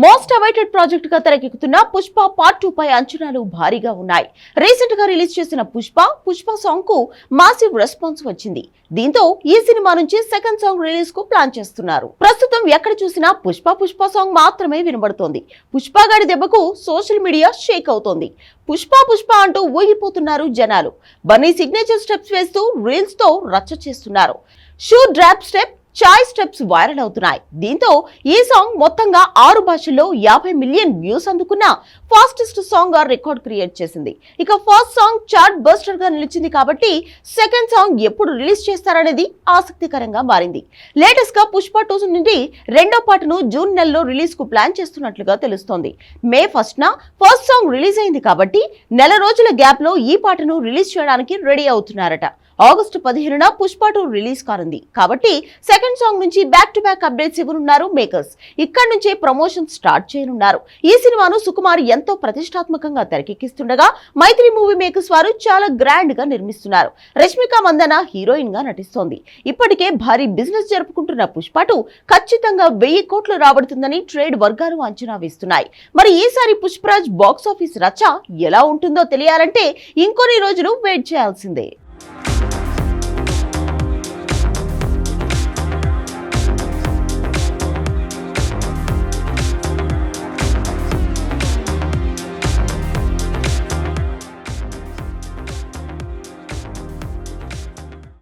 Most awaited project గా తెరకెక్కుతున్న Pushpa part 2 పై అంచనాలు భారీగా ఉన్నాయి. రీసెంట్ గా రిలీజ్ చేసిన పుష్ప సాంగ్ కు మాసివ్ రెస్పాన్స్ వచ్చింది. దీంతో ఈ సినిమా నుంచి సెకండ్ సాంగ్ రిలీజ్ కు ప్లాన్ చేస్తున్నారు. ప్రస్తుతం ఎక్కడ చూసినా పుష్ప సాంగ్ మాత్రమే వినబడుతోంది. పుష్ప గాడి దెబ్బకు సోషల్ మీడియా షేక్ అవుతోంది. పుష్ప అంటూ ఊగిపోతున్నారు జనాలు. బన్నీ సిగ్నేచర్ స్టెప్స్ వేస్తూ రీల్స్ తో రచ్చ చేస్తున్నారు. షూ డ్రాప్ స్టెప్, చాయ్ స్టెప్స్ వైరల్ అవుతున్నాయి. దీంతో ఈ సాంగ్ మొత్తంగా 6 భాషల్లో 50 మిలియన్ వ్యూస్ అందుకున్న ఫాస్టెస్ట్ సాంగ్ గా రికార్డ్ క్రియేట్ చేసింది. ఇక ఫస్ట్ సాంగ్ చార్ట్ బస్టర్ గా నిలిచింది కాబట్టి సెకండ్ సాంగ్ ఎప్పుడు రిలీజ్ చేస్తారనేది ఆసక్తికరంగా మారింది. లేటెస్ట్ గా పుష్ప 2 నుండి రెండో పాటను జూన్ నెలలో రిలీజ్ కు ప్లాన్ చేస్తున్నట్లుగా తెలుస్తోంది. మే 1న ఫస్ట్ సాంగ్ రిలీజ్ అయింది కాబట్టి నెల రోజుల గ్యాప్ లో ఈ పాటను రిలీజ్ చేయడానికి రెడీ అవుతున్నారట. ఆగస్టు 15న పుష్ప 2 రిలీజ్ కానుంది కాబట్టి సెకండ్ సాంగ్ నుంచి back to back updates makers మేకర్స్. ఇక్కడ నుంచే ప్రమోషన్ స్టార్ట్ చేయనున్నారు. ఈ సినిమాను సుకుమార్ ఎంతో ప్రతిష్టాత్మకంగా తెరకెక్కిస్తుండగా మైత్రి మూవీ మేకర్స్ వారు చాలా గ్రాండ్ గా నిర్మిస్తున్నారు. రష్మిక మందన హీరోయిన్ గా నటిస్తోంది. ఇప్పటికే భారీ బిజినెస్ జరుపుకుంటున్న పుష్ప 2 ఖచ్చితంగా 1000 కోట్లు రాబడుతుందని ట్రేడ్ వర్గాలు అంచనా వేస్తున్నాయి. మరి ఈసారి పుష్పరాజ్ బాక్స్ ఆఫీస్ రచ్చ ఎలా ఉంటుందో తెలియాలంటే ఇంకొన్ని రోజులు వెయిట్ చేయాల్సిందే.